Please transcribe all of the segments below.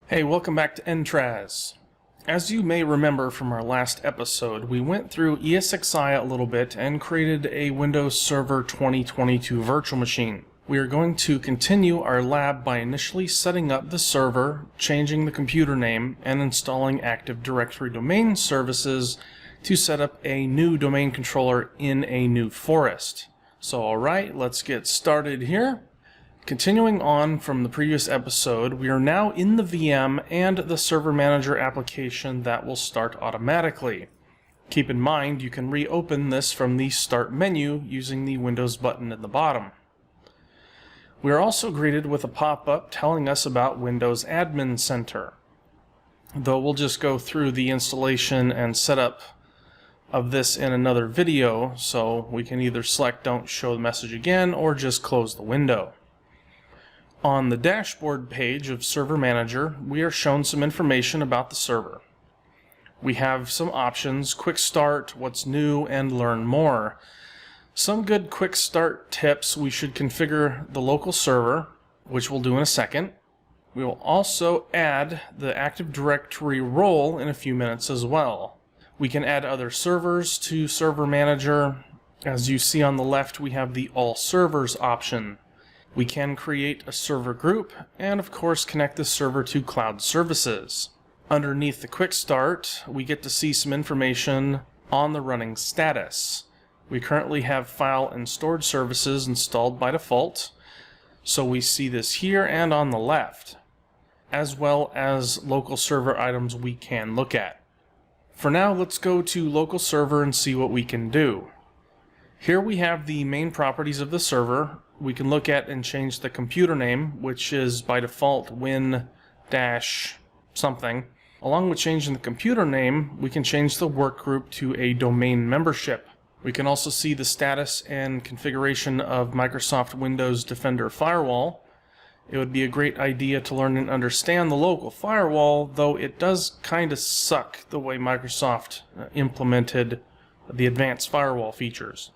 Hey, welcome back to Entraz. As you may remember from our last episode, we went through ESXi a little bit and created a Windows Server 2022 virtual machine. We are going to continue our lab by initially setting up the server, changing the computer name, and installing Active Directory domain services to set up a new domain controller in a new forest. So alright, let's get started here. Continuing on from the previous episode, we are now in the VM and the Server Manager application that will start automatically. Keep in mind you can reopen this from the Start menu using the Windows button at the bottom. We are also greeted with a pop-up telling us about Windows Admin Center. Though we'll just go through the installation and setup of this in another video, so we can either select Don't Show the Message Again or just close the window. On the dashboard page of Server Manager, we are shown some information about the server. We have some options: Quick Start, What's New, and Learn More. Some good Quick Start tips: we should configure the local server, which we'll do in a second. We will also add the Active Directory role in a few minutes as well. We can add other servers to Server Manager. As you see on the left, we have the All Servers option. We can create a server group and of course connect the server to cloud services. Underneath the Quick Start, we get to see some information on the running status. We currently have file and storage services installed by default, so we see this here and on the left, as well as local server items we can look at. For now, let's go to local server and see what we can do. Here we have the main properties of the server. We can look at and change the computer name, which is by default win-something. Along with changing the computer name, we can change the workgroup to a domain membership. We can also see the status and configuration of Microsoft Windows Defender Firewall. It would be a great idea to learn and understand the local firewall, though it does kind of suck the way Microsoft implemented the advanced firewall features.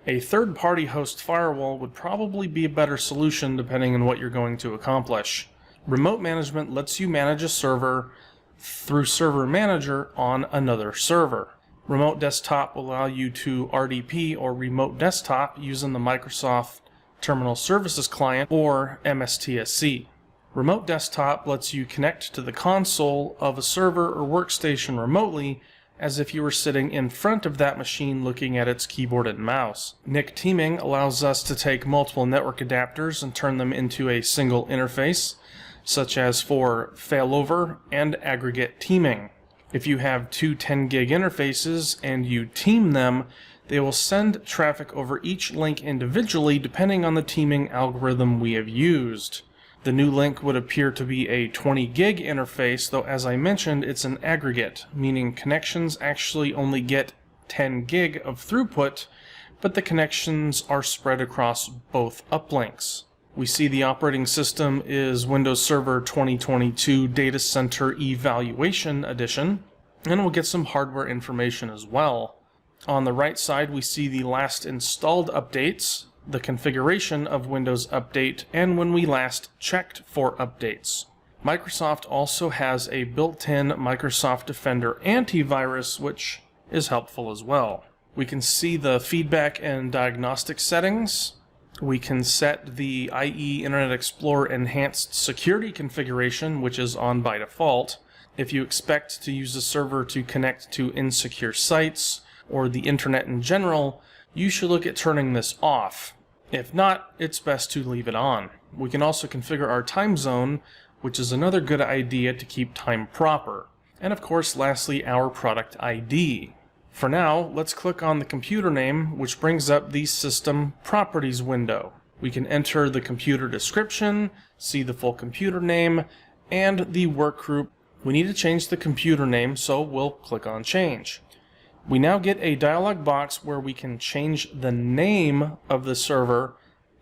A third-party host firewall would probably be a better solution depending on what you're going to accomplish. Remote management lets you manage a server through Server Manager on another server. Remote desktop will allow you to RDP or remote desktop using the Microsoft Terminal Services Client or MSTSC. Remote desktop lets you connect to the console of a server or workstation remotely, as if you were sitting in front of that machine looking at its keyboard and mouse. NIC teaming allows us to take multiple network adapters and turn them into a single interface, such as for failover and aggregate teaming. If you have two 10 gig interfaces and you team them, they will send traffic over each link individually depending on the teaming algorithm we have used. The new link would appear to be a 20 gig interface, though as I mentioned, it's an aggregate, meaning connections actually only get 10 gig of throughput, but the connections are spread across both uplinks. We see the operating system is Windows Server 2022 Data Center Evaluation Edition, and we'll get some hardware information as well. On the right side, we see the last installed updates, the configuration of Windows Update, and when we last checked for updates. Microsoft also has a built-in Microsoft Defender antivirus, which is helpful as well. We can see the feedback and diagnostic settings. We can set the IE Internet Explorer Enhanced Security configuration, which is on by default. If you expect to use the server to connect to insecure sites or the internet in general, you should look at turning this off. If not, it's best to leave it on. We can also configure our time zone, which is another good idea to keep time proper. And of course, lastly, our product ID. For now, let's click on the computer name, which brings up the System Properties window. We can enter the computer description, see the full computer name, and the workgroup. We need to change the computer name, so we'll click on Change. We now get a dialog box where we can change the name of the server,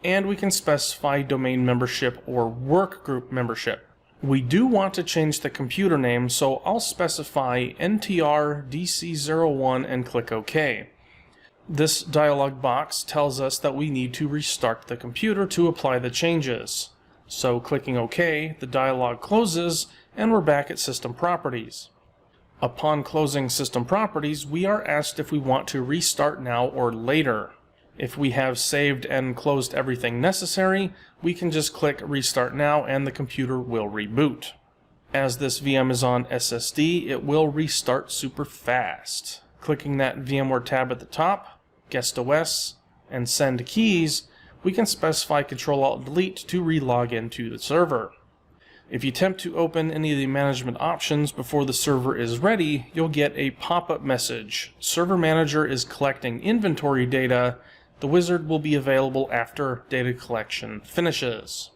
and we can specify domain membership or workgroup membership. We do want to change the computer name, so I'll specify NTRDC01 and click OK. This dialog box tells us that we need to restart the computer to apply the changes. So clicking OK, the dialog closes and we're back at System Properties. Upon closing System Properties, we are asked if we want to restart now or later. If we have saved and closed everything necessary, we can just click Restart Now and the computer will reboot. As this VM is on SSD, it will restart super fast. Clicking that VMware tab at the top, Guest OS, and Send Keys, we can specify Control-Alt-Delete to relog into the server. If you attempt to open any of the management options before the server is ready, you'll get a pop-up message. Server Manager is collecting inventory data. The wizard will be available after data collection finishes.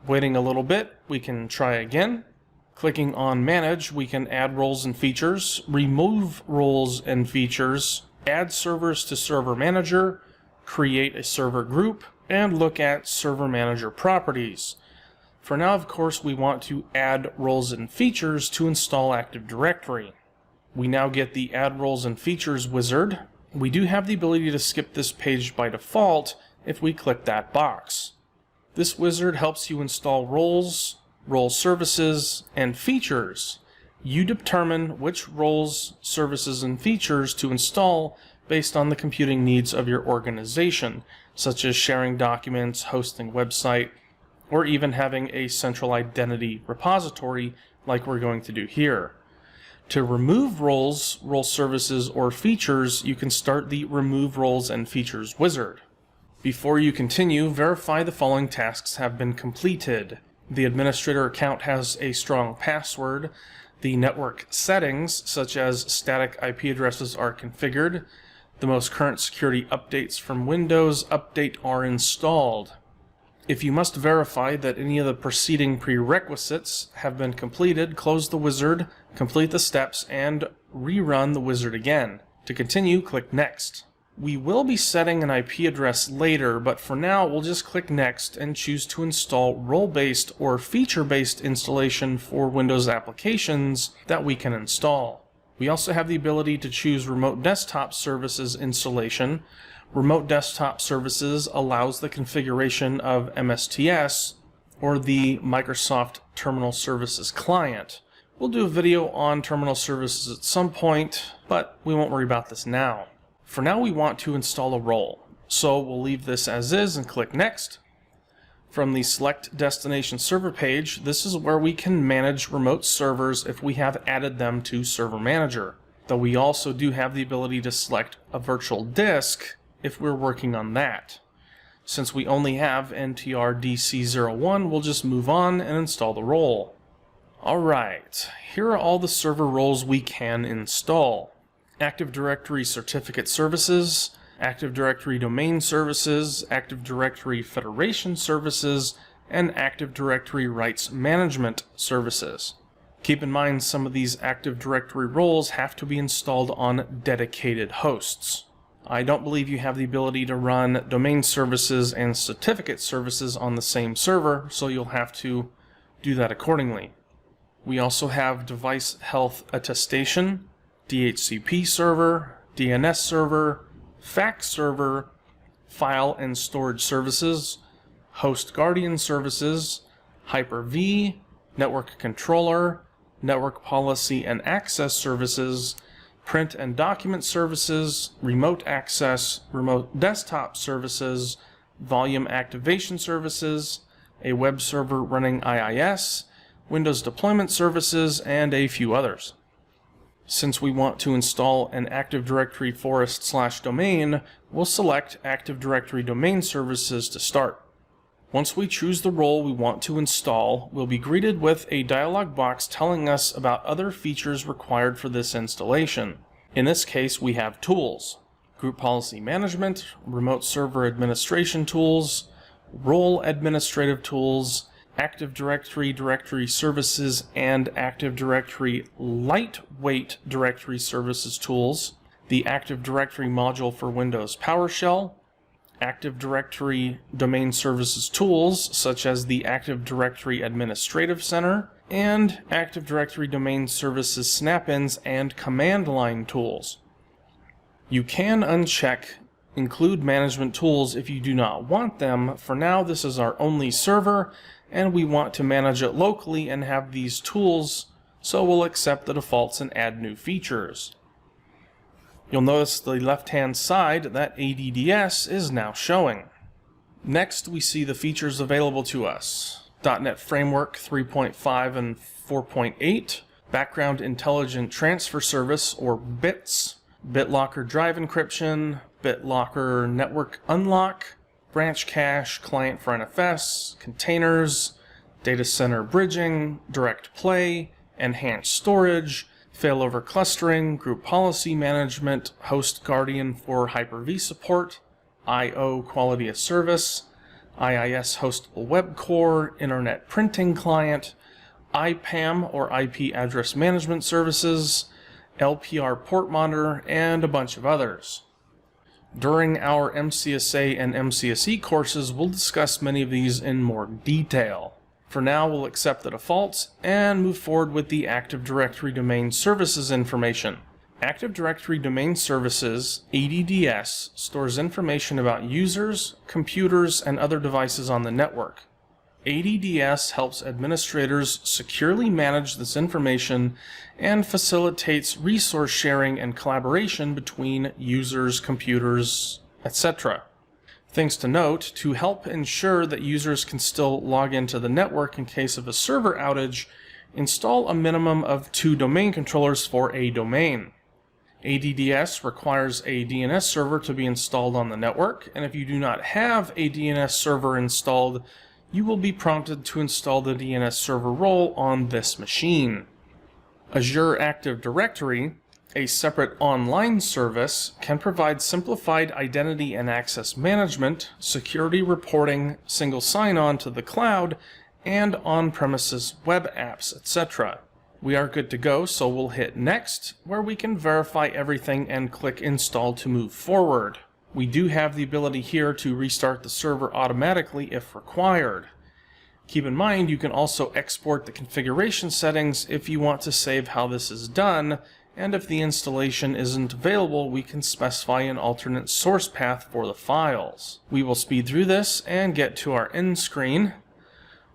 Waiting a little bit, we can try again. Clicking on Manage, we can add roles and features, remove roles and features, add servers to Server Manager, create a server group, and look at Server Manager properties. For now, of course, we want to add roles and features to install Active Directory. We now get the Add Roles and Features wizard. We do have the ability to skip this page by default if we click that box. This wizard helps you install roles, role services, and features. You determine which roles, services, and features to install based on the computing needs of your organization, such as sharing documents, hosting a website, or even having a central identity repository like we're going to do here. To remove roles, role services, or features, you can start the Remove Roles and Features wizard. Before you continue, verify the following tasks have been completed. The administrator account has a strong password. The network settings, such as static IP addresses, are configured. The most current security updates from Windows Update are installed. If you must verify that any of the preceding prerequisites have been completed, close the wizard, complete the steps, and rerun the wizard again. To continue, click Next. We will be setting an IP address later, but for now we'll just click Next and choose to install role-based or feature-based installation for Windows applications that we can install. We also have the ability to choose Remote Desktop Services installation. Remote Desktop Services allows the configuration of MSTS, or the Microsoft Terminal Services Client. We'll do a video on terminal services at some point, but we won't worry about this now. For now, we want to install a role, so we'll leave this as is and click Next. From the Select Destination Server page, this is where we can manage remote servers if we have added them to Server Manager, though we also do have the ability to select a virtual disk if we're working on that. Since we only have NTR DC01, we'll just move on and install the role. Alright, here are all the server roles we can install. Active Directory Certificate Services, Active Directory Domain Services, Active Directory Federation Services, and Active Directory Rights Management Services. Keep in mind some of these Active Directory roles have to be installed on dedicated hosts. I don't believe you have the ability to run domain services and certificate services on the same server, so you'll have to do that accordingly. We also have Device Health Attestation, DHCP server, DNS server, fax server, file and storage services, host guardian services, Hyper-V, network controller, network policy and access services, print and document services, remote access, remote desktop services, volume activation services, a web server running IIS, Windows deployment services, and a few others. Since we want to install an Active Directory forest/domain, we'll select Active Directory Domain Services to start. Once we choose the role we want to install, we'll be greeted with a dialog box telling us about other features required for this installation. In this case, we have tools, group policy management, remote server administration tools, role administrative tools, Active Directory Directory Services, and Active Directory Lightweight Directory Services tools, the Active Directory module for Windows PowerShell, Active Directory Domain Services tools, such as the Active Directory Administrative Center, and Active Directory Domain Services snap-ins and command line tools. You can uncheck Include management tools if you do not want them. For now, this is our only server, and we want to manage it locally and have these tools, so we'll accept the defaults and add new features. You'll notice the left-hand side that ADDS is now showing. Next, we see the features available to us. .NET Framework 3.5 and 4.8, Background Intelligent Transfer Service, or BITS, BitLocker Drive Encryption, BitLocker Network Unlock, Branch Cache, Client for NFS, Containers, Data Center Bridging, Direct Play, Enhanced Storage, Failover Clustering, Group Policy Management, Host Guardian for Hyper-V support, I/O Quality of Service, IIS Hostable Web Core, Internet Printing Client, IPAM or IP Address Management Services, LPR Port Monitor, and a bunch of others. During our MCSA and MCSE courses, we'll discuss many of these in more detail. For now, we'll accept the defaults and move forward with the Active Directory Domain Services information. Active Directory Domain Services, ADDS, stores information about users, computers, and other devices on the network. ADDS helps administrators securely manage this information and facilitates resource sharing and collaboration between users, computers, etc. Things to note: to help ensure that users can still log into the network in case of a server outage, install a minimum of 2 domain controllers for a domain. ADDS requires a DNS server to be installed on the network, and if you do not have a DNS server installed, you will be prompted to install the DNS server role on this machine. Azure Active Directory, a separate online service, can provide simplified identity and access management, security reporting, single sign-on to the cloud, and on-premises web apps, etc. We are good to go, so we'll hit Next, where we can verify everything and click Install to move forward. We do have the ability here to restart the server automatically if required. Keep in mind, you can also export the configuration settings if you want to save how this is done, and if the installation isn't available, we can specify an alternate source path for the files. We will speed through this and get to our end screen.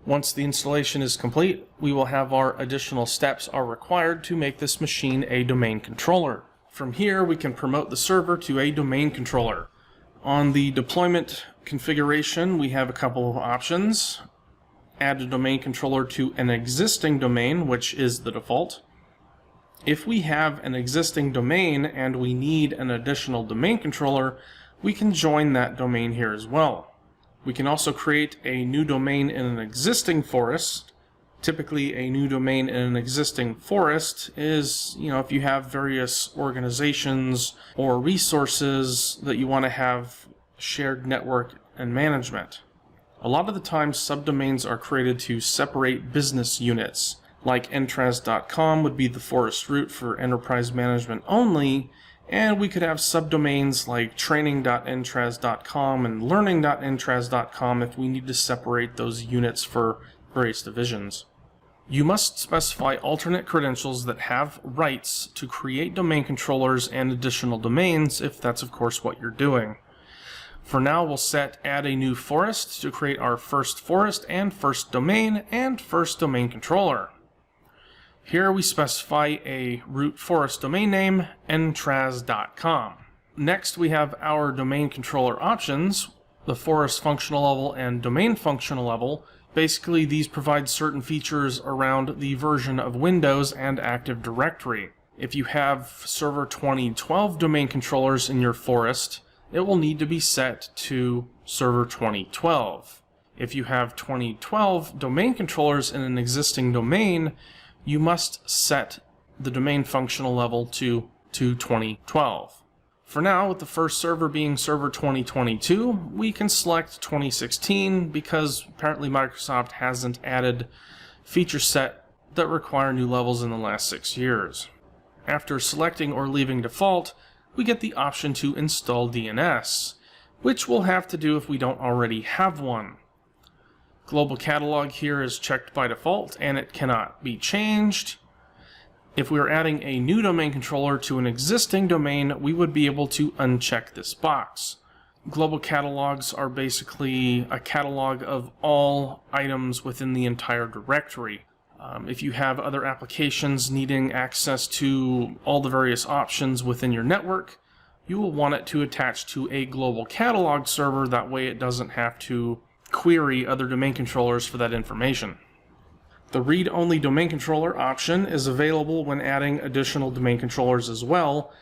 Once the installation is complete, we will have our additional steps are required to make this machine a domain controller. From here, we can promote the server to a domain controller. On the deployment configuration, we have a couple of options. Add a domain controller to an existing domain, which is the default. If we have an existing domain and we need an additional domain controller, we can join that domain here as well. We can also create a new domain in an existing forest. Typically, a new domain in an existing forest is, if you have various organizations or resources that you want to have shared network and management. A lot of the time, subdomains are created to separate business units. Like entraz.com would be the forest root for enterprise management only, and we could have subdomains like training.entraz.com and learning.entraz.com if we need to separate those units for various divisions. You must specify alternate credentials that have rights to create domain controllers and additional domains if that's of course what you're doing. For now, we'll set add a new forest to create our first forest and first domain controller. Here we specify a root forest domain name, entraz.com. Next, we have our domain controller options, the forest functional level and domain functional level. Basically, these provide certain features around the version of Windows and Active Directory. If you have Server 2012 domain controllers in your forest, it will need to be set to Server 2012. If you have 2012 domain controllers in an existing domain, you must set the domain functional level to 2012. For now, with the first server being Server 2022, we can select 2016 because apparently Microsoft hasn't added feature set that require new levels in the last 6 years. After selecting or leaving default, we get the option to install DNS, which we'll have to do if we don't already have one. Global catalog here is checked by default and it cannot be changed. If we are adding a new domain controller to an existing domain, we would be able to uncheck this box. Global catalogs are basically a catalog of all items within the entire directory. If you have other applications needing access to all the various options within your network, you will want it to attach to a global catalog server. That way it doesn't have to query other domain controllers for that information. The read-only domain controller option is available when adding additional domain controllers as well,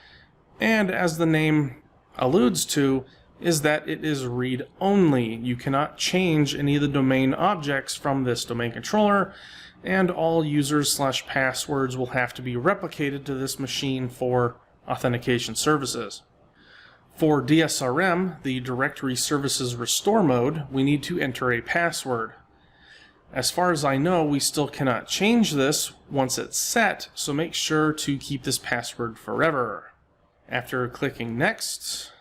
and as the name alludes to, is that it is read-only. You cannot change any of the domain objects from this domain controller, and all users/passwords will have to be replicated to this machine for authentication services. For DSRM, the Directory Services Restore mode, we need to enter a password. As far as I know, we still cannot change this once it's set, so make sure to keep this password forever. After clicking Next,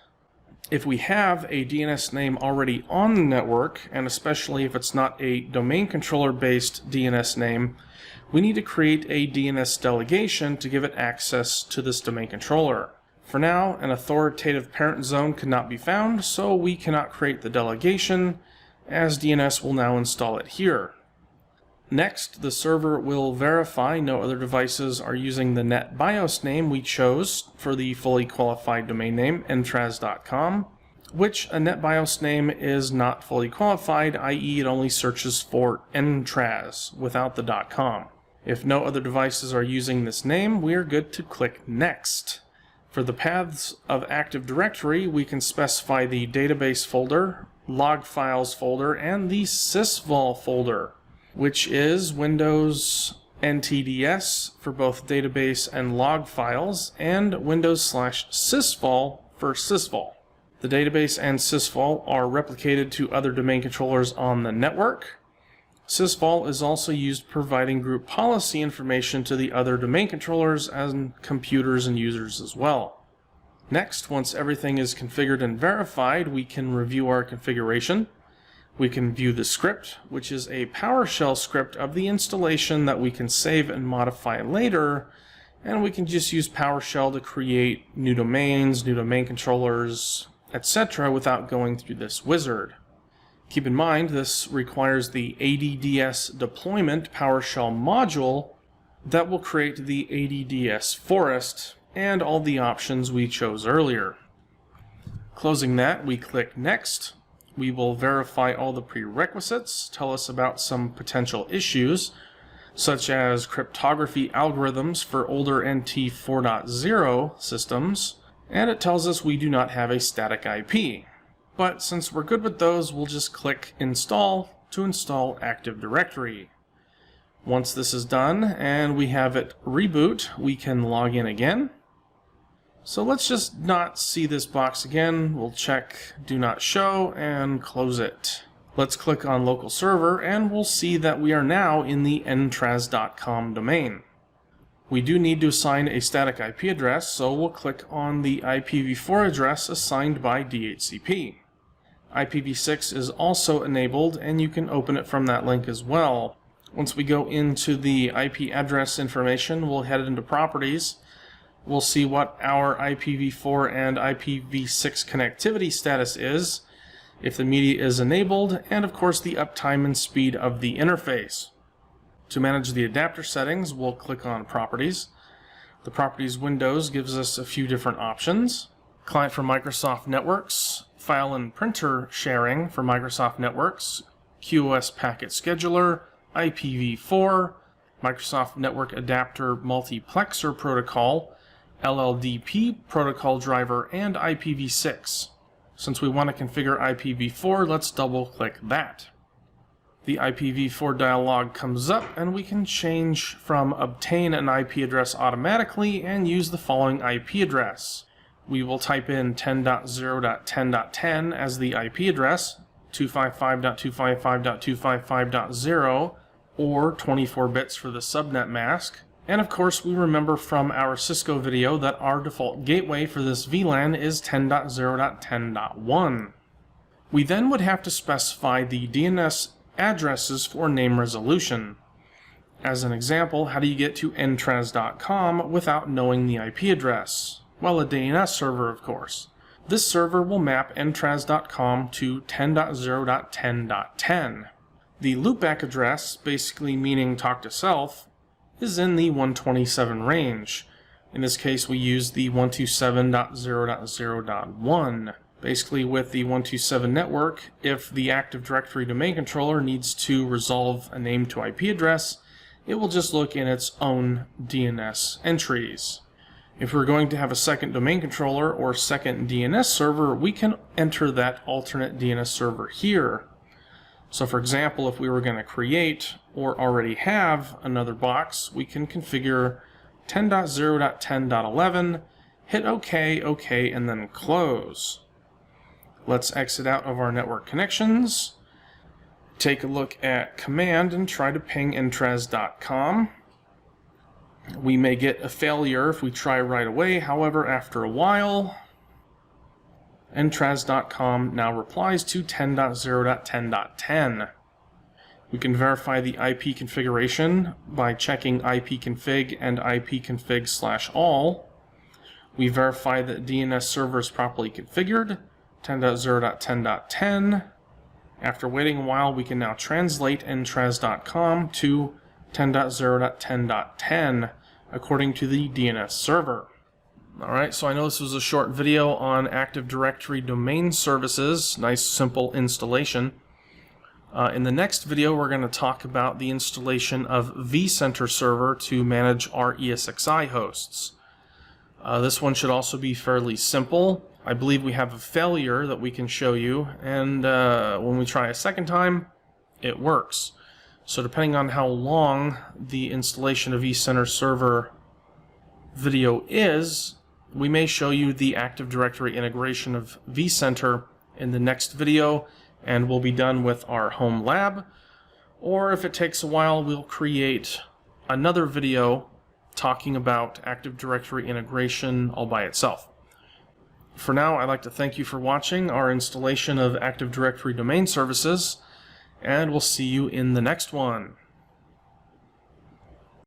if we have a DNS name already on the network, and especially if it's not a domain controller-based DNS name, we need to create a DNS delegation to give it access to this domain controller. For now, an authoritative parent zone cannot be found, so we cannot create the delegation, as DNS will now install it here. Next, the server will verify no other devices are using the NetBIOS name we chose for the fully qualified domain name, entraz.com, which a NetBIOS name is not fully qualified, i.e. it only searches for entraz without the .com. If no other devices are using this name, we are good to click Next. For the paths of Active Directory, we can specify the database folder, log files folder, and the sysvol folder, which is Windows NTDS for both database and log files, and Windows/sysvol for sysvol. The database and sysvol are replicated to other domain controllers on the network. Sysvol is also used providing group policy information to the other domain controllers and computers and users as well. Next, once everything is configured and verified, we can review our configuration. We can view the script, which is a PowerShell script of the installation that we can save and modify later, and we can just use PowerShell to create new domains, new domain controllers, etc. without going through this wizard. Keep in mind, this requires the ADDS deployment PowerShell module that will create the ADDS forest and all the options we chose earlier. Closing that, we click Next. We will verify all the prerequisites, tell us about some potential issues, such as cryptography algorithms for older NT 4.0 systems, and it tells us we do not have a static IP. But since we're good with those, we'll just click Install to install Active Directory. Once this is done and we have it reboot, we can log in again. So let's just not see this box again. We'll check Do Not Show and close it. Let's click on Local Server and we'll see that we are now in the entraz.com domain. We do need to assign a static IP address, so we'll click on the IPv4 address assigned by DHCP. IPv6 is also enabled and you can open it from that link as well. Once we go into the IP address information, we'll head into Properties. We'll see what our IPv4 and IPv6 connectivity status is, if the media is enabled, and of course the uptime and speed of the interface. To manage the adapter settings, we'll click on Properties. The Properties windows gives us a few different options. Client for Microsoft Networks, File and Printer Sharing for Microsoft Networks, QoS Packet Scheduler, IPv4, Microsoft Network Adapter Multiplexer Protocol, LLDP Protocol Driver, and IPv6. Since we want to configure IPv4, let's double-click that. The IPv4 dialog comes up, and we can change from Obtain an IP address automatically and use the following IP address. We will type in 10.0.10.10 as the IP address, 255.255.255.0, or 24 bits for the subnet mask. And of course, we remember from our Cisco video that our default gateway for this VLAN is 10.0.10.1. We then would have to specify the DNS addresses for name resolution. As an example, how do you get to entraz.com without knowing the IP address? Well, a DNS server, of course. This server will map ntras.com to 10.0.10.10. The loopback address, basically meaning talk to self, is in the 127 range. In this case, we use the 127.0.0.1. Basically, with the 127 network, if the Active Directory domain controller needs to resolve a name to IP address, it will just look in its own DNS entries. If we're going to have a second domain controller or second DNS server, we can enter that alternate DNS server here. So for example, if we were going to create or already have another box, we can configure 10.0.10.11, hit OK, OK, and then close. Let's exit out of our network connections, take a look at command, and try to ping ntras.com. We may get a failure if we try right away. However, after a while, ntras.com now replies to 10.0.10.10. We can verify the IP configuration by checking ipconfig and ipconfig/all. We verify that DNS server is properly configured, 10.0.10.10. After waiting a while, we can now translate ntras.com to 10.0.10.10 according to the DNS server. Alright, so I know this was a short video on Active Directory domain services. Nice, simple installation. In the next video, we're going to talk about the installation of vCenter server to manage our ESXi hosts. This one should also be fairly simple. I believe we have a failure that we can show you, and when we try a second time, it works. So depending on how long the installation of vCenter server video is, we may show you the Active Directory integration of vCenter in the next video, and we'll be done with our home lab. Or if it takes a while, we'll create another video talking about Active Directory integration all by itself. For now, I'd like to thank you for watching our installation of Active Directory domain services, and we'll see you in the next one.